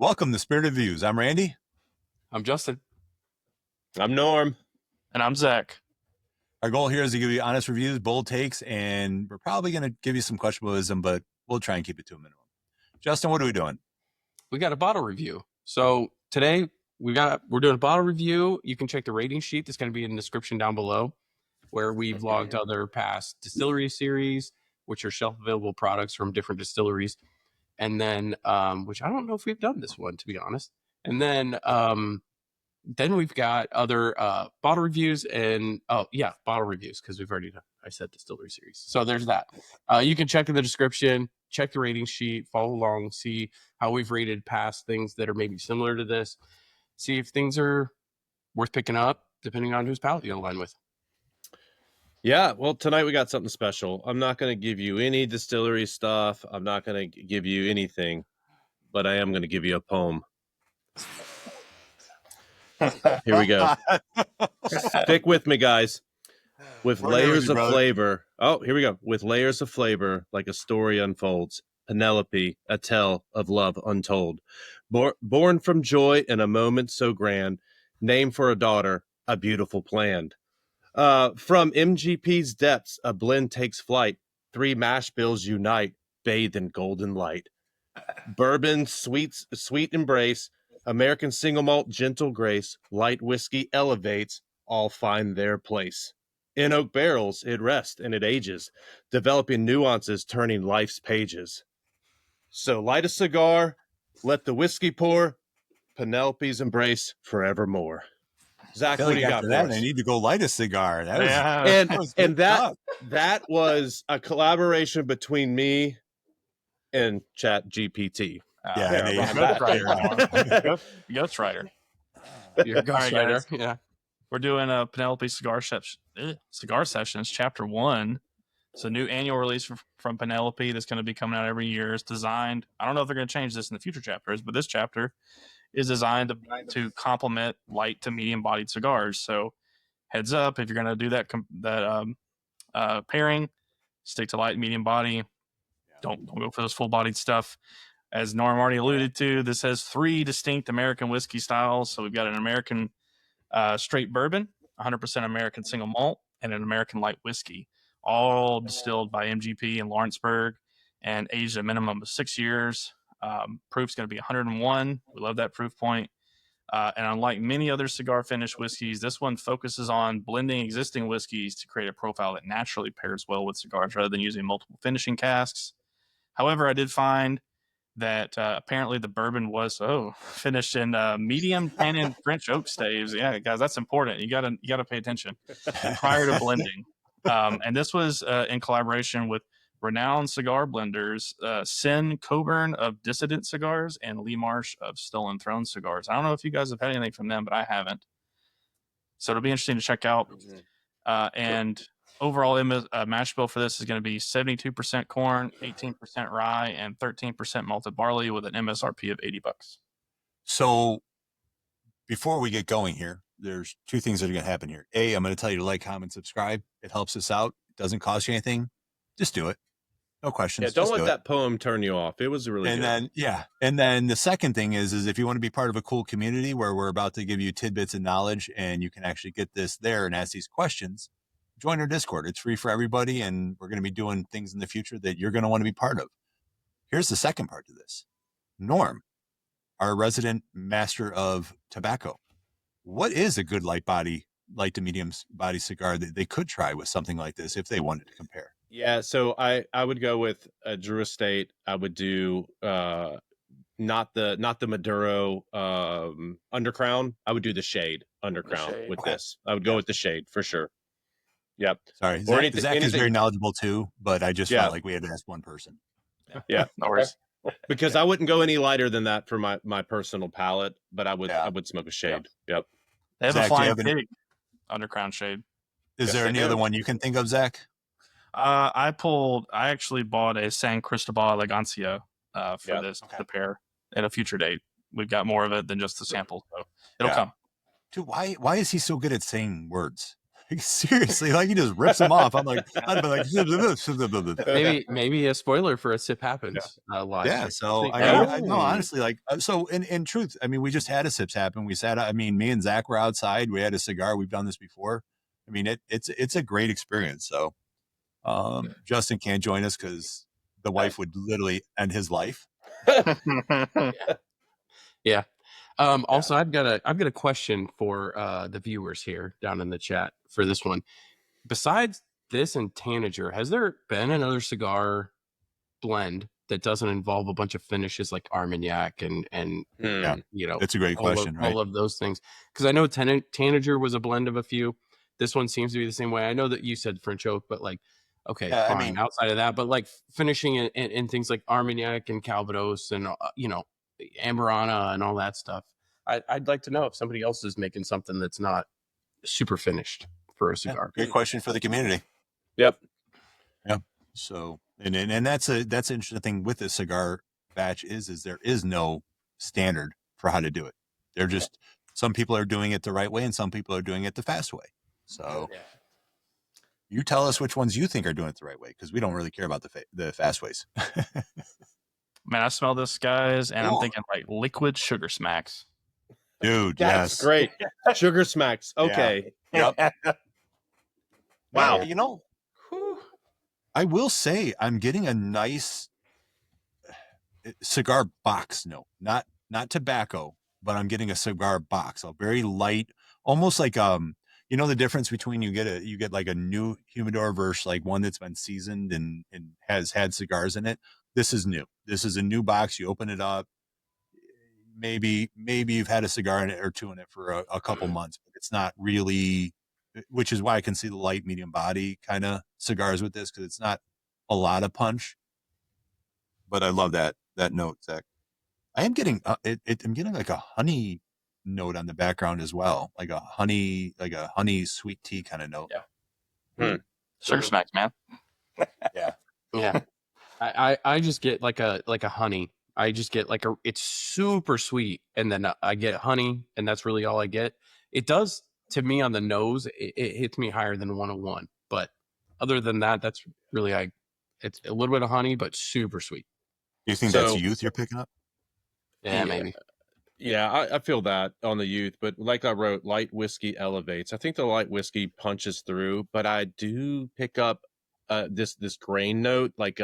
Welcome to Spirit of Views. I'm Randy. I'm Justin. I'm Norm. And I'm Zach. Our goal here is to give you honest reviews, bold takes, and we're probably going to give you some questionable wisdom, but we'll try and keep it to a minimum. Justin, what are we doing? We got a bottle review. So today we're doing a bottle review. You can check the rating sheet that's going to be in the description down below, where we've logged other past distillery series, which are shelf available products from different distilleries. And then, which I don't know if we've done this one, to be honest. And then we've got other bottle reviews and bottle reviews, because we've already done, I said distillery series. So there's that. You can check in the description, check the rating sheet, follow along, see how we've rated past things that are maybe similar to this, see if things are worth picking up, depending on whose palate you align with. Yeah, well, tonight we got something special. I'm not going to give you any distillery stuff. I'm not going to give you anything, but I am going to give you a poem. Here we go. Stick with me, guys. With layers of flavor. Oh, here we go. With layers of flavor, like a story unfolds. Penelope, a tale of love untold. Born from joy in a moment so grand. Name for a daughter, a beautiful plan. From MGP's depths, a blend takes flight. 3 mash bills unite, bathed in golden light. Bourbon, sweet embrace. American single malt, gentle grace. Light whiskey elevates, all find their place. In oak barrels, it rests and it ages, developing nuances, turning life's pages. So light a cigar, let the whiskey pour, Penelope's embrace forevermore. Zach, what do you got for us? I need to go light a cigar. That was a collaboration between me and Chat GPT. Ghostwriter. You're a ghostwriter. Yeah. We're doing a Penelope Cigar Sessions, Chapter 1. It's a new annual release from Penelope that's going to be coming out every year. It's designed, I don't know if they're going to change this in the future chapters, but this chapter is designed to complement light to medium-bodied cigars. So heads up, if you're going to do that pairing, stick to light and medium body. Don't go for those full-bodied stuff. As Norm already alluded to, this has 3 distinct American whiskey styles. So we've got an American straight bourbon, 100% American single malt, and an American light whiskey, all distilled by MGP in Lawrenceburg and aged a minimum of 6 years. Proof's going to be 101. We love that proof point. And unlike many other cigar finish whiskeys, this one focuses on blending existing whiskeys to create a profile that naturally pairs well with cigars rather than using multiple finishing casks. However, I did find that apparently the bourbon was finished in medium tannin French oak staves. Yeah, guys, that's important. You gotta pay attention prior to blending. And this was in collaboration with renowned cigar blenders, Sin Coburn of Dissident Cigars and Lee Marsh of Stolen Throne Cigars. I don't know if you guys have had anything from them, but I haven't. So it'll be interesting to check out. And overall mash bill for this is going to be 72% corn, 18% rye, and 13% malted barley with an MSRP of $80. So before we get going here, there's 2 things that are going to happen here. A, I'm going to tell you to like, comment, subscribe. It helps us out. It doesn't cost you anything. Just do it. No questions. Yeah, don't let that poem turn you off. It was really good. And then the second thing is if you want to be part of a cool community where we're about to give you tidbits of knowledge and you can actually get this there and ask these questions, join our Discord. It's free for everybody, and we're going to be doing things in the future that you're going to want to be part of. Here's the second part to this. Norm, our resident master of tobacco. What is a good light to medium body cigar that they could try with something like this if they wanted to compare? Yeah, so I would go with Drew Estate. I would do not the Maduro Undercrown. I would do the Shade Undercrown with this. I would go with the Shade for sure. Yep. Sorry, Zach is very knowledgeable too, but I just felt like we had to ask one person. Yeah, no worries. Because I wouldn't go any lighter than that for my personal palate, but I would smoke a Shade. Yep. They have a Flying Pig Undercrown Shade. Is there any other one you can think of, Zach? I actually bought a San Cristobal Elegancia for this to pair at a future date. We've got more of it than just the sample, so it'll come. Dude, why is he so good at saying words? Seriously, like he just rips them off. I'm like, I'd be like, maybe a spoiler for a Sip Happens live. yeah. So I no, honestly, like, so in truth, I mean, we just had a Sips happen. We sat, I mean, me and Zach were outside. We had a cigar. We've done this before. I mean, it's a great experience. So, Justin can't join us because the wife would literally end his life. Yeah. Also, I've got a question for the viewers here down in the chat for this one. Besides this and Tanager, has there been another cigar blend that doesn't involve a bunch of finishes like Armagnac and you know, It's a great question, right? all of those things? Because I know Tanager was a blend of a few. This one seems to be the same way. I know that you said French oak, but like, okay, Yeah, fine. I mean, Outside of that, but like finishing in things like Armagnac and Calvados and you know, Amberana and all that stuff. I'd like to know if somebody else is making something that's not super finished for a cigar. great question for the community. Yep. Yeah. So, and that's an interesting thing with the cigar batch is there is no standard for how to do it. They're just, some people are doing it the right way and some people are doing it the fast way. So you tell us which ones you think are doing it the right way, because we don't really care about the fast ways. Man, I smell this, guys, and I'm Ooh. thinking like liquid sugar smacks. Dude, That's yes. great. Sugar smacks. Okay. Yep. Wow. You know, I will say I'm getting a nice cigar box note, not tobacco, but I'm getting a cigar box, a very light, almost like you know the difference between you get like a new humidor versus like one that's been seasoned and has had cigars in it. This is new. This is a new box. You open it up. Maybe you've had a cigar in it or two in it for a couple months, but it's not really, which is why I can see the light medium body kind of cigars with this, because it's not a lot of punch. But I love that note, Zach. I am getting I'm getting like a honey note on the background as well, like a honey sweet tea kind of note. Yeah. Sugar smacks, man. Yeah. I just get like a honey. I just get like it's super sweet, and then I get honey, and that's really all I get. It does to me on the nose. It hits me higher than 101, but other than that, that's really it's a little bit of honey, but super sweet. Do you think that's youth you're picking up? Yeah, maybe. Yeah, I feel that on the youth, but like I wrote, light whiskey elevates. I think the light whiskey punches through, but I do pick up this grain note. Like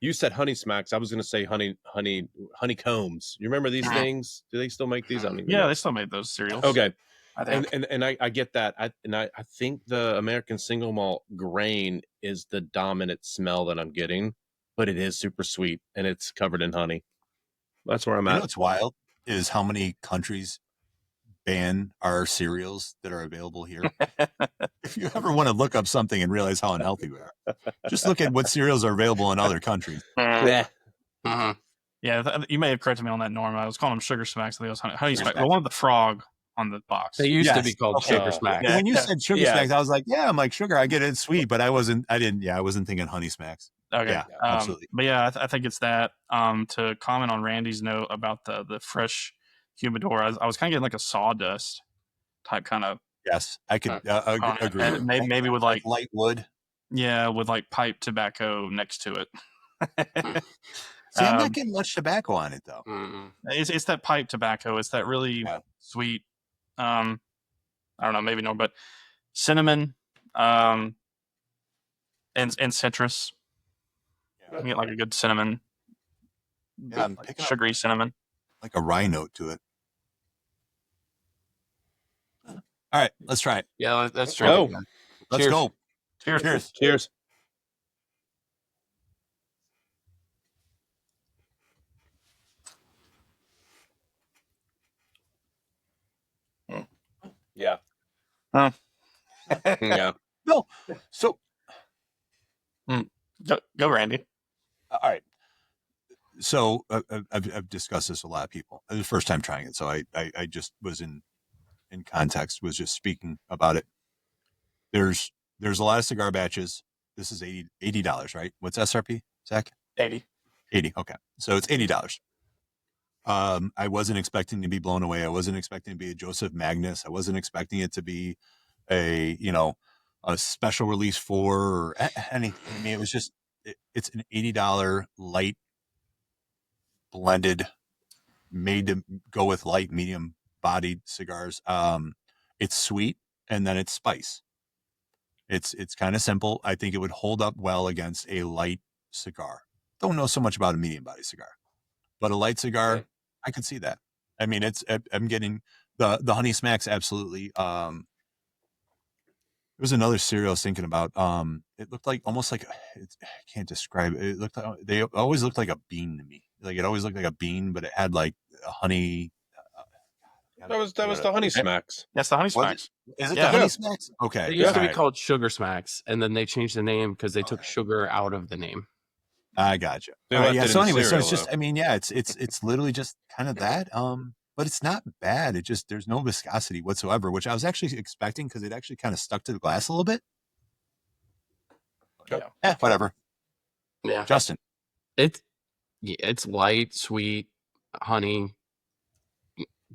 you said, honey smacks. I was going to say honeycombs. You remember these things? Do they still make these? I mean, Yeah, they still made those cereals. Okay, I think. and I get that. I think the American single malt grain is the dominant smell that I'm getting, but it is super sweet and it's covered in honey. That's where I'm You at. know what's wild is how many countries ban our cereals that are available here. If you ever want to look up something and realize how unhealthy we are, just look at what cereals are available in other countries. Yeah. Yeah, you may have corrected me on that, Norm. I was calling them sugar smacks. I think it was honey smacks. The one with the frog on the box. They used to be called sugar smacks. When you said sugar smacks, I was like, yeah, I'm like sugar. I get it, it's sweet, but I wasn't thinking honey smacks. Okay. Yeah, absolutely. But yeah, I think it's that. To comment on Randy's note about the fresh humidor, I was kind of getting like a sawdust type kind of. Yes, I could agree. And maybe with like light wood. Yeah, with like pipe tobacco next to it. See, I'm not getting much tobacco on it though. It's that pipe tobacco. It's that really sweet. I don't know, maybe no, but cinnamon, and citrus. You get like a good cinnamon. Yeah, I'm like sugary cinnamon. Like a rye note to it. All right, let's try it. Yeah, let's try go. it. Let's go. Cheers. Cheers. Cheers. Yeah. Yeah. No. So go, Randy. All right. So I've discussed this with a lot of people. It was the first time trying it, so I just was in context, was just speaking about it. There's a lot of cigar batches. This is $80, right? What's SRP, Zach? 80. Okay, so it's $80. I wasn't expecting to be blown away. I wasn't expecting to be a Joseph Magnus. I wasn't expecting it to be a a special release 4 or anything. I mean, it was just it's an $80 light blended, made to go with light medium bodied cigars. It's sweet and then it's spice. It's kind of simple. I think it would hold up well against a light cigar. Don't know so much about a medium body cigar, but a light cigar, I could see that. I mean, I'm getting the honey smacks absolutely. There was another cereal I was thinking about. It looked like almost like I can't describe it. It looked like they always looked like a bean to me. Like it always looked like a bean, but it had like a honey. That was the honey smacks. That's the honey Was smacks. Is it Yeah. the honey smacks? Okay, They used to be alright. called Sugar Smacks, and then they changed the name because they took sugar out of the name. I gotcha. They All right, left yeah. it in So the anyway, so cereal, it's just, though. I mean, yeah, it's literally just kind of that. But it's not bad. It just there's no viscosity whatsoever, which I was actually expecting because it actually kind of stuck to the glass a little bit. Yeah. Whatever. Yeah, Justin, it's light, sweet, honey,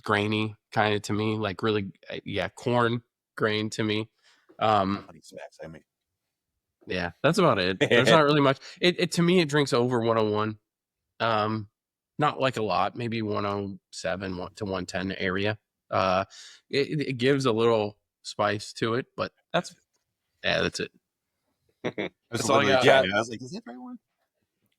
grainy kind of to me, like really, corn grain to me. honey smacks. I mean, Yeah, that's about it. There's not really much. It to me, it drinks over 101. Not like a lot, maybe 107 to 110 area. It gives a little spice to it, but that's it. that's all I literally got. candy. I was like, is that the right one?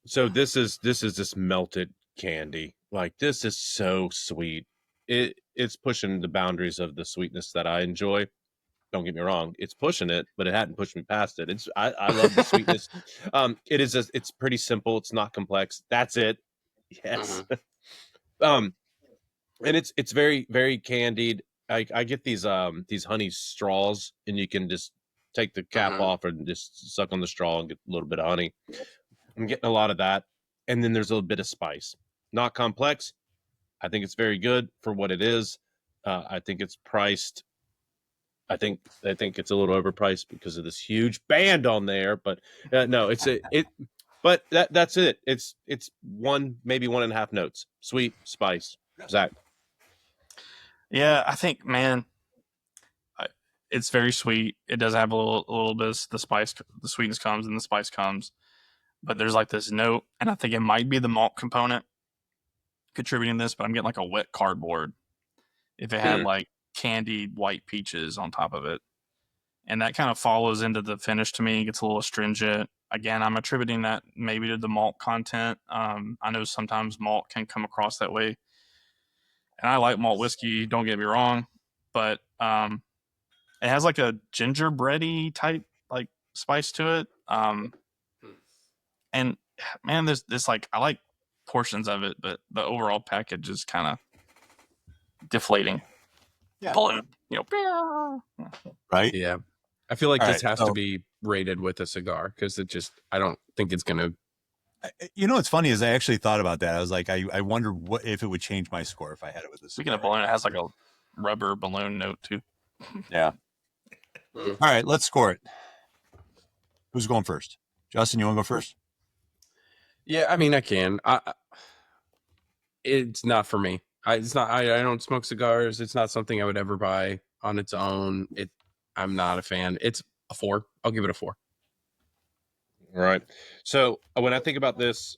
So this is just melted candy. Like this is so sweet. It's pushing the boundaries of the sweetness that I enjoy. Don't get me wrong, it's pushing it, but it hadn't pushed me past it. I love the sweetness. It's pretty simple. It's not complex. That's it. Yes. And it's very very candied. I get these honey straws, and you can just take the cap off and just suck on the straw and get a little bit of honey. I'm getting a lot of that, and then there's a little bit of spice. Not complex. I think it's very good for what it is. I think it's priced. I think it's a little overpriced because of this huge band on there, but no, But that's it. It's one, maybe 1.5 notes. Sweet spice. Zach. Yeah, I think, man, it's very sweet. It does have a little bit of the spice, the sweetness comes and the spice comes, but there's like this note, and I think it might be the malt component contributing this, but I'm getting like a wet cardboard if it had like candied white peaches on top of it. And that kind of follows into the finish to me. It gets a little astringent. Again, I'm attributing that maybe to the malt content. I know sometimes malt can come across that way. And I like malt whiskey, don't get me wrong, but it has like a gingerbready type like spice to it. And man, this like I like portions of it, but the overall package is kind of deflating. Yeah. Balloon, right? Yeah, I feel like All this right, has to be rated with a cigar because I don't think it's gonna. You know what's funny is I actually thought about that. I was like, I wonder what if it would change my score if I had it with this. Speaking of balloon, it has like a rubber balloon note too. Yeah. All right, let's score it. Who's going first? Justin, you want to go first? Yeah, I mean, I can. It's not for me. It's not. I don't smoke cigars. It's not something I would ever buy on its own. I'm not a fan. It's a 4. I'll give it a 4. All right. So when I think about this,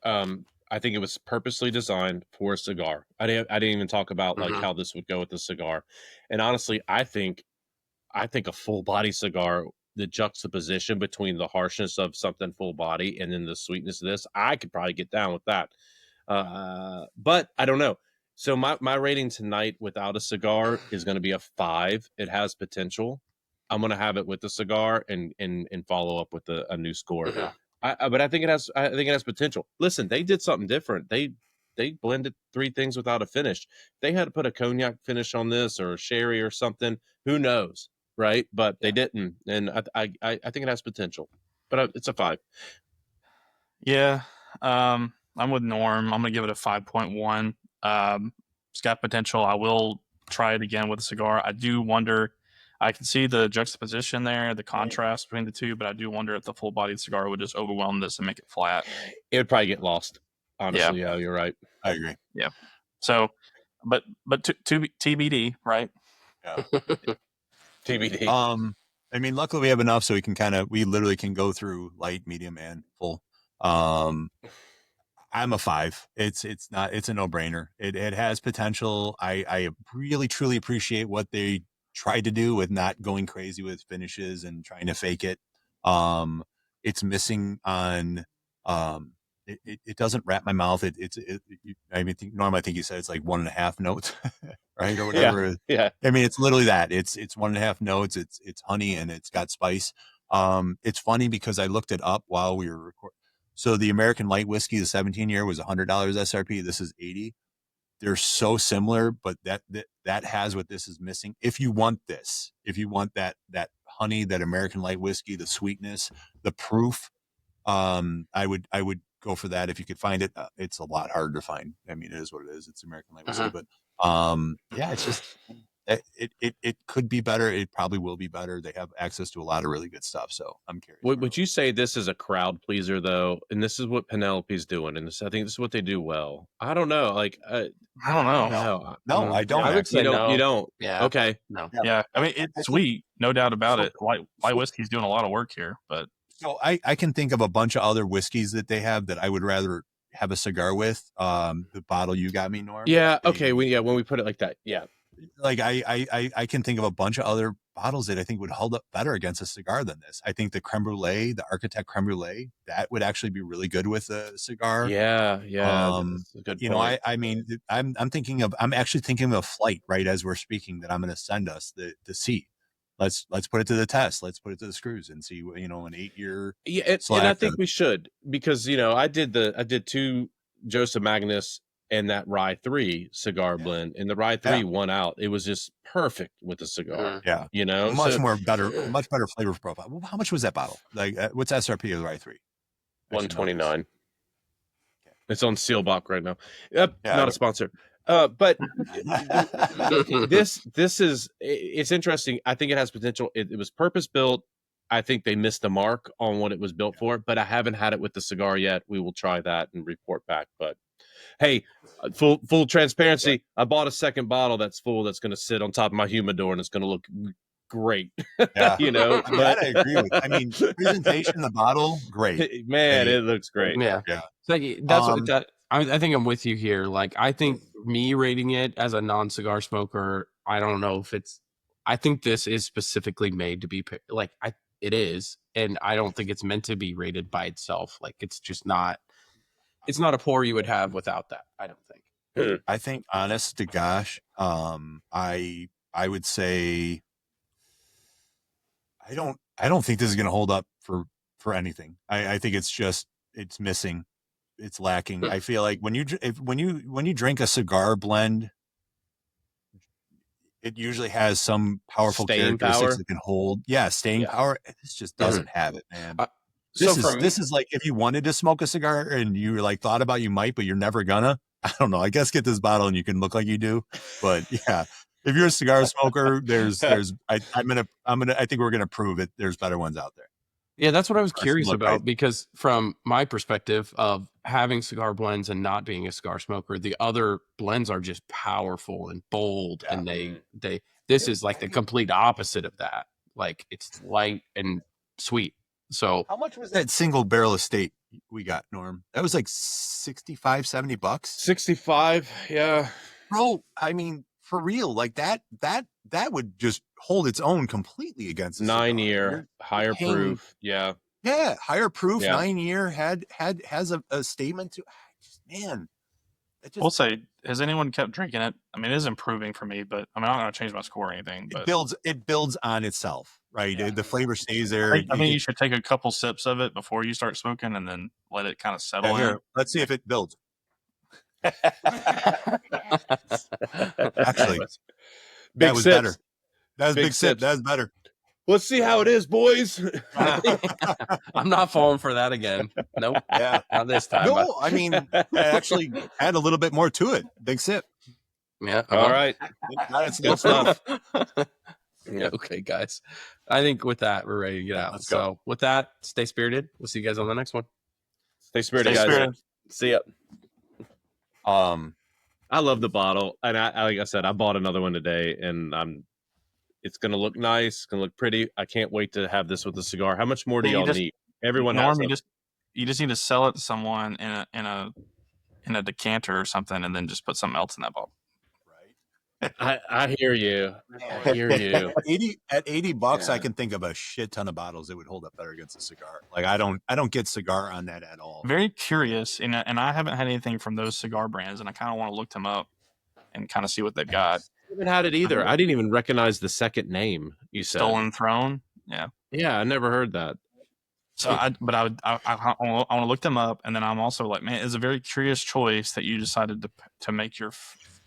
I think it was purposely designed for a cigar. I didn't even talk about like how this would go with the cigar. And honestly, I think a full body cigar, the juxtaposition between the harshness of something full body and then the sweetness of this, I could probably get down with that. But I don't know. So my rating tonight without a cigar is going to be a 5. It has potential. I'm going to have it with the cigar and follow up with a new score. Yeah. But I think it has potential. Listen, they did something different. They blended 3 things without a finish. They had to put a cognac finish on this or a sherry or something. Who knows, right? But they didn't, and I think it has potential. But it's a 5. Yeah, I'm with Norm. I'm gonna give it a 5.1. It's got potential. I will try it again with a cigar. I do wonder. I can see the juxtaposition there, the contrast between the two, but I do wonder if the full-bodied cigar would just overwhelm this and make it flat. It would probably get lost. Honestly, yeah, you're right. I agree. Yeah. So, but to TBD, right? Yeah. TBD. I mean, luckily we have enough so we literally can go through light, medium, and full. I'm a 5. It's a no brainer. It has potential. I really truly appreciate what they tried to do with not going crazy with finishes and trying to fake it. It's missing on. It doesn't wrap my mouth. I mean, normally I think you said it's like 1.5 notes, right, or whatever. Yeah. I mean, it's literally that. It's 1.5 notes. It's honey and it's got spice. It's funny because I looked it up while we were recording. So the American Light Whiskey, the 17-year, was $100 SRP. This is $80. They're so similar, but that has what this is missing. If you want this, if you want that honey, that American Light Whiskey, the sweetness, the proof, I would go for that if you could find it. It's a lot harder to find. I mean, it is what it is. It's American Light Whiskey, but yeah, it's just it could be better. It probably will be better. They have access to a lot of really good stuff. So I'm curious. Would you say this is a crowd pleaser though? And this is what Penelope's doing, and I think this is what they do well. I don't know. Like I don't know. No, I don't. I would say no. You don't. Yeah. Okay. No. Yeah. I mean, it's sweet, no doubt about it. White whiskey's doing a lot of work here, but So I can think of a bunch of other whiskeys that they have that I would rather have a cigar with. The bottle you got me, Norm. Yeah. Okay. When we put it like that. Yeah. Like I can think of a bunch of other bottles that I think would hold up better against a cigar than this. I think the creme brulee, the Architect creme brulee, that would actually be really good with a cigar. Yeah. That's a good point. I mean, I'm actually thinking of a flight right as we're speaking that I'm going to send us to see. Let's put it to the test. Let's put it to the screws and see, an 8-year. Yeah, and I think we should, because I did 2 Joseph Magnus and that Rye 3 cigar blend, and the Rye 3 won out. It was just perfect with the cigar. Yeah, much better flavor profile. Well, how much was that bottle? Like, what's SRP of the Rye 3? 129. Okay. It's on Sealbach right now. Yep, not a sponsor. But this is, it's interesting. I think it has potential. It was purpose built. I think they missed the mark on what it was built for, but I haven't had it with the cigar yet. We will try that and report back. But hey, full transparency. I bought a second bottle that's full. That's going to sit on top of my humidor and it's going to look great. Yeah. But I agree with. I mean, presentation, the bottle, great. Man, it looks great. Yeah. So that's what I think I'm with you here. Like, I think me rating it as a non-cigar smoker, I don't know if I think this is specifically made to be it is, and I don't think it's meant to be rated by itself. Like, it's just not. It's not a pour you would have without that. I don't think. I think, honest to gosh, I would say I don't think this is going to hold up for anything. I think it's missing. It's lacking. I feel like when you drink a cigar blend, it usually has some powerful characteristics that can hold. Yeah, staying power. This just doesn't have it, man. This is like if you wanted to smoke a cigar and you like thought about you might, but you're never gonna. I don't know. I guess get this bottle and you can look like you do. But yeah, if you're a cigar smoker, I think we're gonna prove it. There's better ones out there. Yeah, that's what I was curious about, because from my perspective of having cigar blends and not being a cigar smoker, the other blends are just powerful and bold, and this is like the complete opposite of that. Like, it's light and sweet. So how much was that single barrel estate we got, Norm? That was like $65-$70. 65, yeah. Bro, I mean, for real, like that would just hold its own completely against a 9-year, higher proof. Yeah, higher proof, 9-year has a statement to. Man, we'll say, has anyone kept drinking it? I mean, it is improving for me, but I'm not going to change my score or anything. But it builds on itself, right? Yeah. The flavor stays there. I think you should take a couple sips of it before you start smoking, and then let it kind of settle in. Let's see if it builds. Actually, that was better. That was big sip. That was better. Let's see how it is, boys. I'm not falling for that again. Nope. Yeah, not this time. No, I mean, I actually add a little bit more to it. Big sip. Yeah. All right. That's good stuff. Yeah, okay, guys. I think with that, we're ready to get out. Let's go. So with that, stay spirited. We'll see you guys on the next one. Stay spirited, guys. See ya. I love the bottle, and I like I said, I bought another one today, and It's going to look nice. It's going to look pretty. I can't wait to have this with the cigar. How much more do Yeah, y'all need? Everyone has Norm, them. you just need to sell it to someone in a decanter or something, and then just put something else in that bottle. I hear you. I hear you. At $80, Yeah. I can think of a shit ton of bottles that would hold up better against a cigar. Like I don't get cigar on that at all. Very curious, and I haven't had anything from those cigar brands, and I kind of want to look them up and kind of see what they've got. I haven't had it either. I didn't even recognize the second name you said. Stolen Throne, yeah. Yeah, I never heard that. So, I want to look them up, and then I'm also like, man, it's a very curious choice that you decided to make your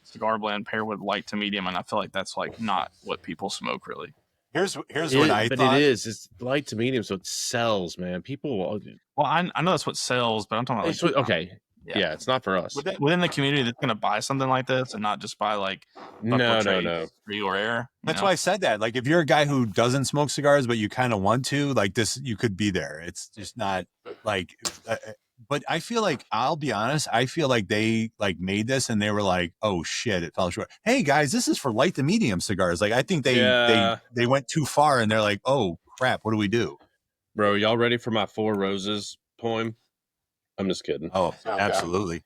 cigar blend pair with light to medium, and I feel like that's like not what people smoke really. Here's what I but thought. it is. It's light to medium, so it sells, man. People. Well, I know that's what sells, but I'm talking about like, Okay. Yeah, it's not for us. within the community that's going to buy something like this and not just buy like No. Free or Air. That's why I said that. Like, if you're a guy who doesn't smoke cigars, but you kind of want to, like this, you could be there. It's just not like, but I feel like, I'll be honest, I feel like they like made this and they were like, oh shit, it fell short. Hey guys, this is for light to medium cigars. Like, I think they went too far and they're like, oh crap, what do we do? Bro, y'all ready for my 4 roses poem? I'm just kidding. Oh, absolutely.